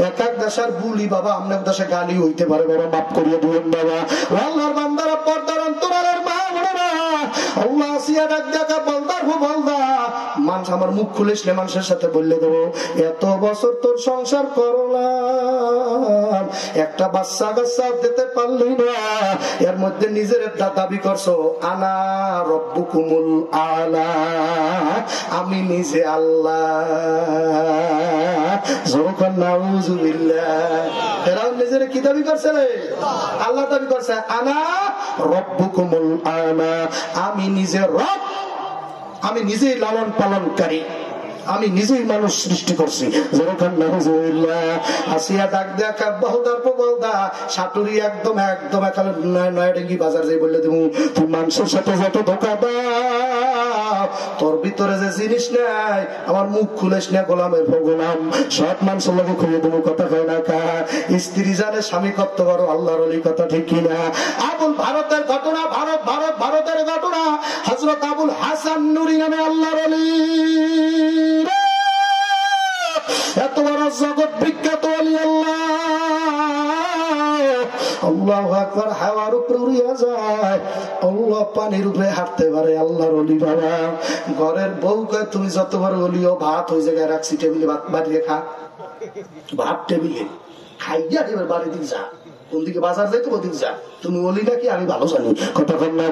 এক এক দেশের বুলি বাবা আপনার দেশে গালি হইতে পারে বাবা মাফ করিয়ে দিবেন বাবা। আল্লাহর বান্দারা পর্দার অন্তরালের মা বোনেরা আল্লাহ আসিয়া ডাক দেখা বলদার বলদা মানুষ আমার মুখ খুলেছিলে মানুষের সাথে বললে দেবো এত বছর তোর সংসার করলাম একটা বাচ্চা কাচ্চা দিতে পারলি না, এর মধ্যে নিজের দাবি করছো আনা রব্বুকুমুল আলা আমি নিজে আল্লাহ। যখন নাউযুবিল্লাহ এরাও নিজের কি দাবি করছে রে? আল্লাহ দাবি করছে আনা রব্বুকুমুল আলা আমি নিজে রব, আমি নিজেই লালন পালনকারী, আমি নিজেই মানুষ সৃষ্টি করছি। আসিয়া ডাক দেখা বলদার বলদা সাটুরি একদম একদম নয়ডেঙ্গি বাজার যাই বললে দেবো তুই মানুষের সাথে যত ধোকা দাও তোর ভিতরে যে জিনিস নাই আমার মুখ খুলেস না গোলামের গোলাম সব মানুষের লোকে খুলে দেবো। কথা হয় না কা স্ত্রী জানে স্বামী কত বড় আল্লাহর ওলি। কথা ঠিক কিনা? আবুল ভারতের ঘটনা ভারতের ঘটনা হযরত আবুল হাসান নুরি নামে আল্লাহর ওলি এত বড় জগৎ বিখ্যাত ওলি আল্লাহ। আল্লাহু আকবার। হাওয়ার উপরে উড়িয়া যায়, আল্লাহ পানির উপরে হাঁটতে পারে আল্লাহর ওলি বাবা। ঘরের বউ কয় তুমি যত বড় ওলিও ভাত ওই জায়গায় রাখছি টেবিলে ভাত বাড়িয়ে খা, ভাত টেবিলে খাইয়া এবার বাড়ি দিক যা, কোন দিকে বাজার যাইতো ওদিক যা, তুমি ওলি নাকি আমি ভালো জানি। কথা কন না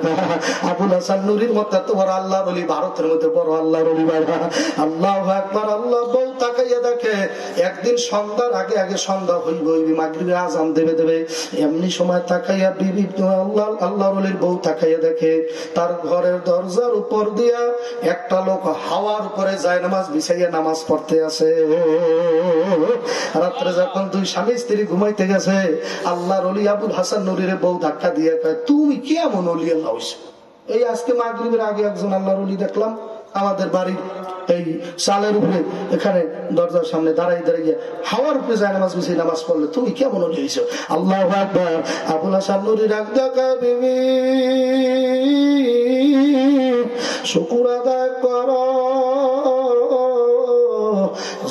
আবুল হাসান নুরির মধ্যে এত বড় আল্লাহর ওলি, ভারতের মধ্যে বড় আল্লাহর ওলি বাবা। আল্লাহু আকবার। আল্লাহ বউ তাকাইয়া দেখে একদিন সন্ধ্যার আগে আগে সন্ধ্যা হইব হইবি মাগরিবের আযান দেবে দেবে এমনি সময় তাকাইয়া বিবি আল্লাহর ওলির বউ তাকাইয়া দেখে তার ঘরের দরজার উপর দিয়া একটা লোক হাওয়ার উপরে যায় নামাজ বিছাইয়া নামাজ পড়তে আছে। রাত্রে যখন দুই স্বামী স্ত্রী ঘুমাইতে গেছে আল্লাহর ওলি আবুল হাসান নুরির বউ ধাক্কা দিয়ে কয় তুমি কেমন ওলি আল্লাহ হইছো? এই আজকে মাগরিবের আগে একজন আল্লাহর ওলি দেখলাম আমাদের বাড়ির এই চালের উপরে এখানে দরজার সামনে দাঁড়াই দাঁড়িয়ে হাওয়ার উপরে যায় নামাজ বিছিয়ে নামাজ পড়লে তুমি কেমন ওলি হইছো? আল্লাহু আকবার। আবুল হাসান নুরি ডাক দেখা বিবি শুকর আদায় করো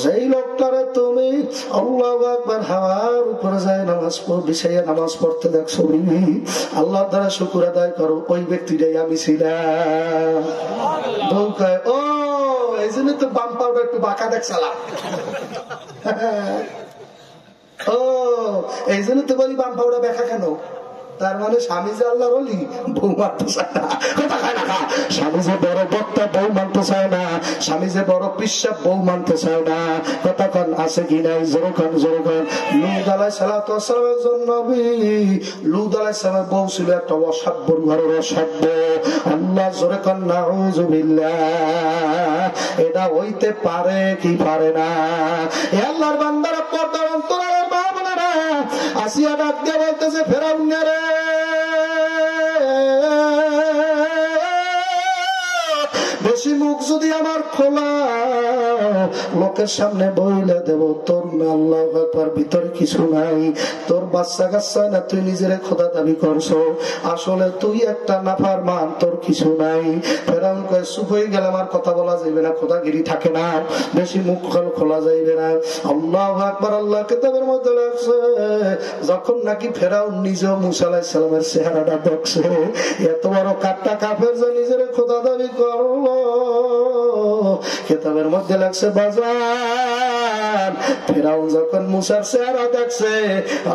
যেই লোকটারে তুমি আল্লাহু আকবার হাওয়ার উপরে যায় নামাজ বিছাইয়া নামাজ পড়তে দেখছো বিবি, আল্লাহ দ্বারা শুকর আদায় করো, ওই ব্যক্তিটাই আমি ছিলাম। বউ কয়, ও এই জন্য তো বাম পাউডার একটু বাঁকা দেখছিলাম। ও এই জন্য তো বলি বাম পাউডার দেখা কেন? তার মানে স্বামী যে আল্লাহর ওলি, বউ মানতে চায় না। কথা খায় না, স্বামী যে বড় বক্তা, বউ মানতে চায় না। স্বামী যে বড় পিসাব, বউ মানতে চায় না। কথা কন আছে কি নাই? যেরকম যেরকম লুত আলাইহিস সালাতু ওয়াস সালামের জন্য লুত আলাইহিস সালামের বউ ছিল একটা অসভ্য ঘরের অসভ্য। আল্লাহ জোরে কন নাউযুবিল্লাহ। এটা হইতে পারে কি পারে না? এ আল্লাহর বান্দারা, পর্দার অন্তরালের মা বোনেরা, আসিয়া ডাক দিয়ে বলতেছে, ফেরাউন রে, বেশি মুখ যদি আমার খোলা, লোকের সামনে বইলে দেব তোর আল্লাহু আকবার ভিতরে কিছু নাই, তোর বাচ্চা কাচ্চা না, তুই নিজের খোদা দাবি করছো, আসলে তুই একটা নাফরমান, তোর কিছু নাই। ফেরাউন কয়, চুপ হয়ে গেলে আমার কথা বলা যাইবে না, খোদাগিরি থাকে না, বেশি মুখ খোলা যাইবে না। আল্লাহু আকবার। আল্লাহ কিতাবের মধ্যে লেখছে, যখন নাকি ফেরাউন নিজে মুসা আলাইহিস সালামের চেহারাটা দেখছে, এত বড় কাট্টা কাফের যে নিজের খোদা দাবি করলো, কিতাবের মধ্যে লাগছে বাজার, ফেরাউন যখন মুসার চেহারা দেখছে,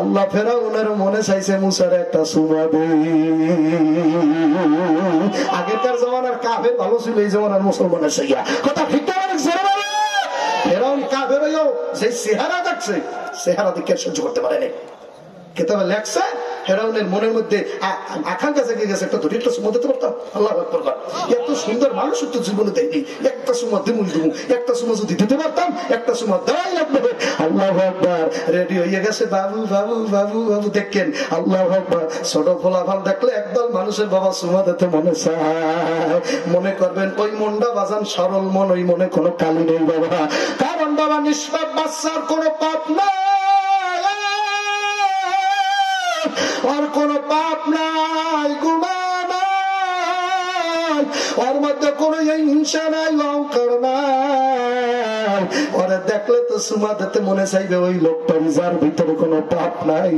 আল্লাহ ফেরাউনের মনে চাইছে মুসার একটা চুমা দেই। আগেকার জমানার কাফের ভালো ছিল, এই জমানার মুসলমানের চেহারা। কথা ঠিক না? ফেরাউন কাফের হইও যে চেহারা দেখছে, চেহারা দেখে সহ্য করতে পারেনি। কিতাবে লেখছে, ফেরাউনের মনের মধ্যে আকাঙ্ক্ষা জেগে গেছে, একটা ধরে একটা সুমা দিতে পারতাম। আল্লাহু আকবার। এত সুন্দর মানুষ তো জীবনে দেয়নি, একটা সুমা দিমুল দিমু, একটা সুমা যদি দিতে পারতাম, একটা সুমা দেওয়াই লাগবে। আল্লাহু আকবার। রেডি হয়ে গেছে, বাবু বাবু বাবু বাবু দেখেন। আল্লাহু আকবার। ছোট ফলাফল দেখলে একদল মানুষের বাবা সুমা দিতে মনে চায়। মনে করবেন ওই মনটা বাজান সরল মন, ওই মনে কোনো কালি নেই বাবা। কারণ বাবা নিষ্পাপ বাচ্চার কোনো পাপ না, আর কোন পাপ নাই, গুনাহ নাই, ওর মধ্যে কোন হিংসা নাই, অহংকার নাই। ওরা দেখলে তো সুমা দিতে মনে চাইবে ওই লোকটার, যার ভিতরে কোনো পাপ নাই।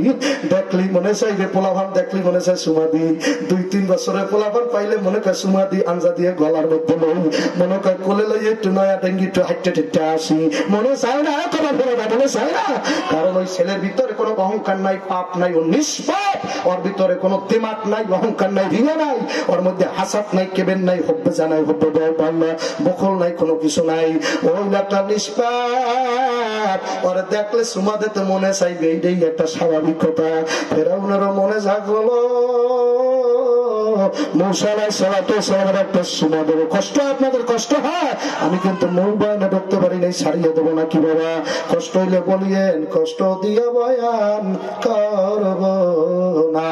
দেখলি মনে চাইবে, পোলাভান দেখলি মনে চাই সুমা দি। 2-3 বছরের পোলাভান পাইলে মনে কয় সুমা দি, আঞ্জা দিয়ে গলার মধ্যে লই, মনে কয় কোলে লই একটু নয়া ডেঙ্গি একটু হাইটে ঠেটে আসি। মনে চায় না, কথা বলে না, মনে চায় না। কারণ ওই ছেলের ভিতরে কোনো অহংকার নাই, পাপ নাই, ও নিষ্পাপ। ওর ভিতরে কোনো দিমাগ নাই, অহংকার নাই, রিয়া নাই, ওর মধ্যে হাসাত নাই, কেবেন নাই, হব্বে জানাই, হব্বে বাংলা বকল নাই, কোনো কিছু নাই। ওই একটা নিষ্পাপ। ওরা দেখলে সুমা দিতে মনে চাইবে, এইটাই একটা স্বাভাবিক কথা। ফেরাউনেরও মনে জাগলো, মুসা আলাইহিস সালাতু ওয়াস সালামের একটা সুমা দেবো। কষ্ট আপনাদের কষ্ট হয়, আমি কিন্তু মূল বয়ানে ঢুকতে পারি নাই, ছাড়িয়ে দেবো নাকি বাবা? কষ্ট হইলে বলিয়েন, কষ্ট দিয়ে বয়ান করব না।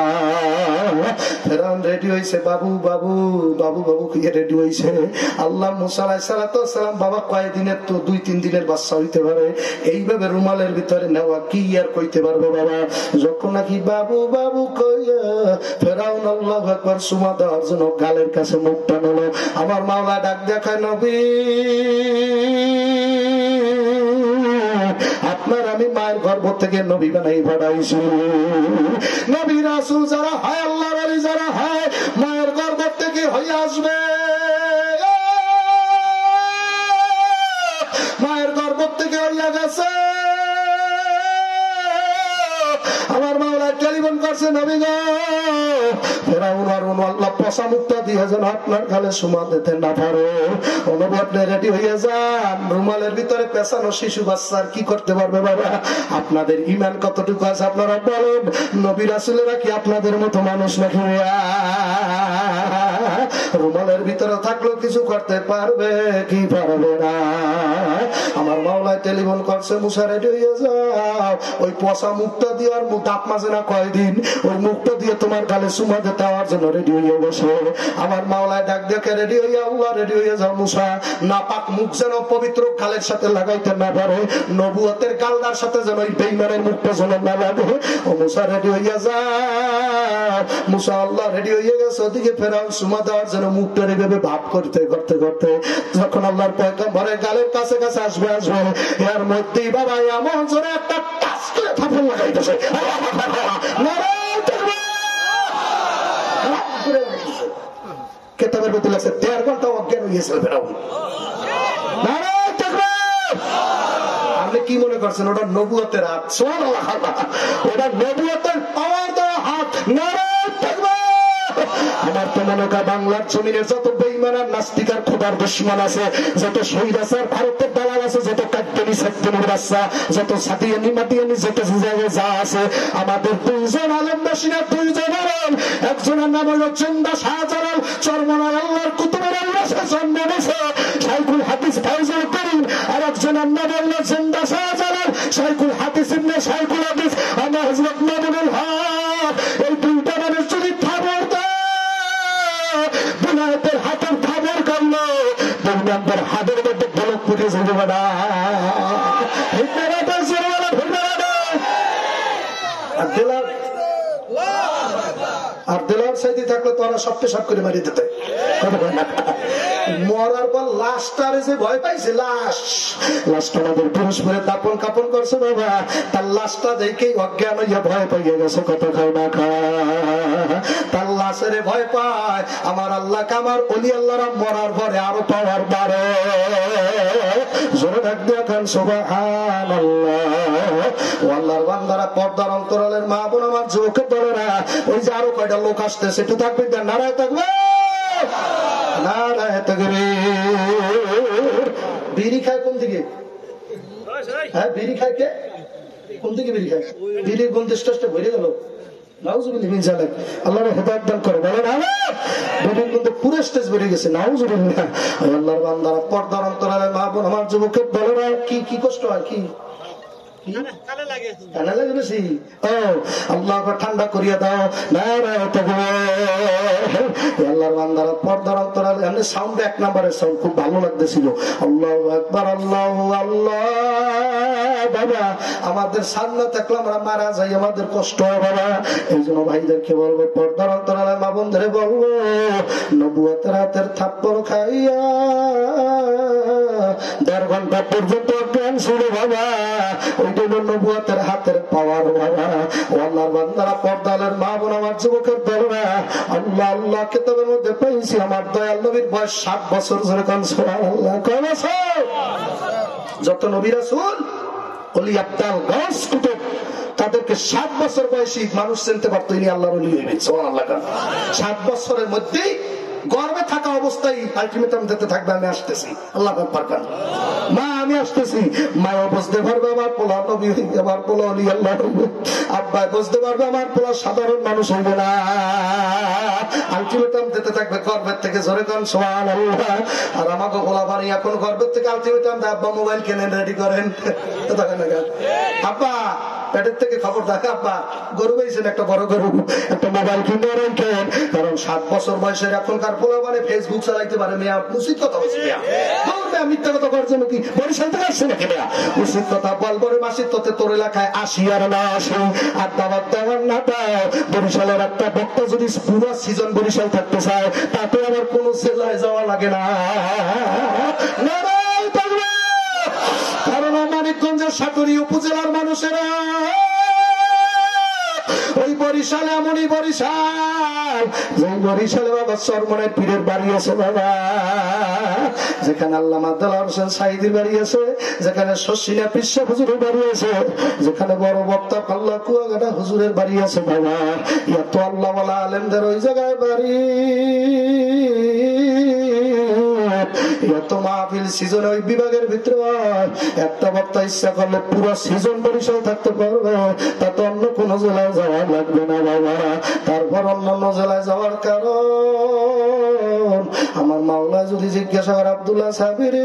ফেরাউন রেডি হয়েছে, বাবু বাবু বাবু বাবু কে রেডি হয়েছে। আল্লাহ মুসা আলাইহিস সালাতু ওয়াস সালাম, বাবা কয়েকদিনের তো 2-3 দিনের বাচ্চা হইতে পারে, এইভাবে রুমালের ভিতরে নেওয়া কি আর কইতে পারবে বাবা? যখন নাকি বাবু বাবু কইয়া ফেরাউন আল্লাহু আকবার সুমা দেওয়ার জন্য গালের কাছে মুখ টানলো, আমার মাওলা ডাক দেখায়, নবী আপনার আমি মায়ের গর্ভ থেকে নবী বানাই পাঠাইছি। নবী রাসূল যারা হয়, আল্লাহর ওলি যারা হয়, মায়ের গর্ভ থেকে হয়ে আসবে। মায়ের গর্ভ থেকে হইয়া গেছে। আমার মাওলা টেলিফোন করছে, নবী গো, ফেরাউন আর আল্লাহ পচা মুখটা দিয়ে যেন আপনার গালে সুমা দিতে না পারে। নবী আপনি রেডি হয়ে যান। রুমালের ভিতরে পেছানো শিশু বাচ্চার কি করতে পারবে বাবা? আপনাদের ঈমান কতটুকু আছে আপনারা বলেন। নবী রাসূলেরা কি আপনাদের মতো মানুষ নাকি? রুমালের ভিতরে থাকলেও কিছু করতে পারবে কি পারবে না? আমার মাওলায় টেলিফোন করছে, মুসা রেডি হয়ে যাও, ওই পচা মুখটা দিয়ে, আর দাঁত মাঝে না কয়দিন, ওই মুখটা দিয়ে তোমার গালে সুমা দিতে হওয়ার জন্য রেডি হয়ে বসে। আমার মাওলায় ডাক দেখে, রেডি হইয়া আল্লাহ রেডি হয়ে যাও মুসা, নাপাক মুখ যেন পবিত্র গালের সাথে লাগাইতে না পারে, নবুয়তের গালদার সাথে যেন ওই বেঈমানের মুখটা যেন না লাগে। ও মুসা রেডি হইয়া যাও। মুসা আল্লাহ রেডি হয়ে গেছে, ওদিকে ফেরাউন সুমা দেওয়ার জন্য মুখটা এইভাবে ভাব করতে করতে করতে যখন আল্লাহর পয়গম্বরের গালের কাছে কাছে আসবে, এর মধ্যেই বাবা এমন জোরে একটা টাচ করে থাপড় লাগাইতেছে, কেতাবের মধ্যে লাগছে 1.5 ঘন্টা অজ্ঞান হয়েছিল ফেরাউন। আপনি কি মনে করছেন ওটা নবুয়তের হাত? ওটা নবুয়তের পাওয়ার দেওয়া হাত। আমার তো মনে হয় বাংলার জমিনের যত বেঈমান আর নাস্তিক আর খোদার দুশমন আছে, যত শহীদাচার ভারতের দালাল আছে, যত কাট্টনি সাত্তনির বাচ্চা, যত সাতিয়ানি মাতিয়ানি যত যা আছে, আমাদের 2জন আলেম বাসিনা, 2জন আলেম, একজনের নাম হলো জিন্দা শাহজালাল চরমনার আল্লাহর কুতুবের আল্লাহর জন্ম নিয়েছে শাইখুল হাদিস ফাইজুল করিম, আর একজনের নাম হলো জিন্দা শাহজালাল শাইখুল হাদিস ইবনে শাইখুল হাদিস আমার হযরত মামুনুল হক। এই দুইটা মানুষ যদি থাবর বিনায়তের হাতের থাবর কামলো দুনিয়ার হাতের মধ্যে বলক ফুটে যাবে না। আর দেলার সাইডে থাকলে তো ওরা সবকে সব করে মারি দিতে, মরার পর লাশটারে যে ভয় পাইছে, লাশটা আমাদের পুরুষ করে দাপন কাপন করছে বাবা, তার লাশটা দেখেই অজ্ঞান হইয়া ভয় পাইয়ে গেছে, কত খাও না খা তার লাশের ভয় পায়। আমার আল্লাহ কামার অলি আল্লাহরা মরার পরে আরো পাওয়ার বাড়ে। জোরে ডাক দিয়া খান সুবহানাল্লাহ। আল্লাহর বান্দারা, পর্দার অন্তরালের মা বোন, আমার যুবকের দলেরা, ওই যে আরো কয়টা লোক আসতেছে, একটু থাকবে, নারায় থাকবে, নারায় থাকবে। বিড়ি খায় কোন দিকে? হ্যাঁ, বিড়ি খায় কে? কোন দিকে বিড়ি খায়? বিড়ির গন্ধ স্টেজটা ভরে গেল। আল্লাহর হেদায়েত দান করে, বলেন আমিন। কিন্তু পুরো স্টেজ বেড়ে গেছে, নাউজুবিল্লাহ। আল্লাহর বান্দারা, পর্দার অন্তরালে মা বোন, আমার যুবকের দলেরা, কি কি কষ্ট হয়, কি ঠান্ডা করিয়া দাও। আল্লাহর বান্দারা, পর্দার অন্তরালে এমনি সাউন্ড 1 নম্বরের সাউন্ড, খুব ভালো লাগতেছিল। আল্লাহু আকবার, আল্লাহু আল্লাহ। বাবা, আমাদের সামনে থাকলে আমরা মারা যাই, আমাদের কষ্ট হয় বাবা। এই জন্য ভাইদেরকে বলবো, পর্দার অন্তরালে মা বোনদের বলবো, নবুয়তের হাতের থাপ্পড় খাইয়া 1.5 ঘন্টা পর্যন্ত জ্ঞান ছিল বাবা, ওইটা হলো নবুয়তের হাতের পাওয়ার বাবা। আল্লাহর বান্দারা, পর্দালের মা বোন, আমার যুবকের দলরা, আল্লাহ আল্লাহ কিতাবের মধ্যে পেয়েছি আমার দয়াল নবীর বয়স 60 বছর। ধরে কান সুবহানাল্লাহ। কয় বছর? যত নবী রাসূল, ওলি আব্দাল, গাউস, কুতুব, তাদেরকে 7 বছর বয়সী মানুষ চিনতে পারতো, ইনি আল্লাহর ওলি হয়ে গেছে। সুবহানাল্লাহ। 7 বছরের মধ্যেই গর্বে থাকা অবস্থায় আলটিমেটাম দিতে থাকবে, আমি আসতেছি, আল্লাহ পারবেন মা, আমি আসতেছি। মাও বুঝতে পারবে আমার পোলা নবী হইবে, আমার পোলা ওলি আল্লাহ হইবে। আব্বা বুঝতে পারবে আমার পোলা সাধারণ মানুষ হইবে না। আলটিমেটাম দিতে থাকবে গর্বের থেকে। জোরে কান সুবহানাল্লাহ। আর আমাকে পোলা বাড়ি এখন গর্বের থেকে আলটিমেটাম দেয়, আব্বা মোবাইল কেনেন, রেডি করেন। আব্বা পেটের থেকে খবর দেখে, আব্বা গরু পেয়েছেন, একটা বড় গরু, একটা মোবাইল কিনে রাখেন। কারণ 7 বছর বয়সের এখনকার পোলা মানে ফেসবুক চালাইতে পারে। মেয়া উচিত কথা বলছি, মিথ্যা কথা করছেন কি? বরিশাল থেকে আসছে নাকি? মেয়া উচিত কথা বল। বরে মাসির তোতে তোর এলাকায় আসি আর না আসি, আর দাবার দেওয়ার না দাও। বরিশালের একটা বক্তা যদি পুরো সিজন বরিশাল থাকতে চায়, তাতে আবার কোন জেলায় যাওয়া লাগে না। কারণ মানিকগঞ্জের সাটুরি উপজেলার মানুষেরা ওই বরিশাল, এমনই বরিশাল, যে বরিশালে বাবা চরমনের পীরের বাড়ি আছে বাবা, যেখানে আল্লামা দেলোয়ার হোসেন সাঈদীর বাড়ি আছে, যেখানে শশিনা পিসা হুজুরের বাড়ি আছে, যেখানে বড় বক্তা পাল্লা কুয়াগাটা হুজুরের বাড়ি আছে বাবা। এত আল্লাহ ওয়ালা আলেমদের ওই জায়গায় বাড়ি, এত মাহফিল সিজন ওই বিভাগের ভিতরে। একটা বক্তা ইচ্ছা করলে পুরো সিজন বরিশাল থাকতে পারবে, তা তো অন্য কোন জেলায় যাওয়া লাগবে না বাবা। তারপর অন্যান্য জেলায় যাওয়ার কারণ, আমার মাওলা যদি জিজ্ঞাসা করে, আব্দুল্লাহ সাহেবের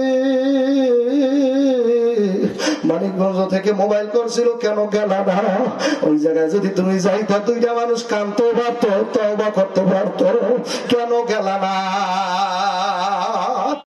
মানিকগঞ্জ থেকে মোবাইল করছিল, কেন গেল না? ওই জায়গায় যদি তুমি যাইতা, 2টা মানুষ কানতে পারতো, তওবা করতে পারতো, কেন গেল না?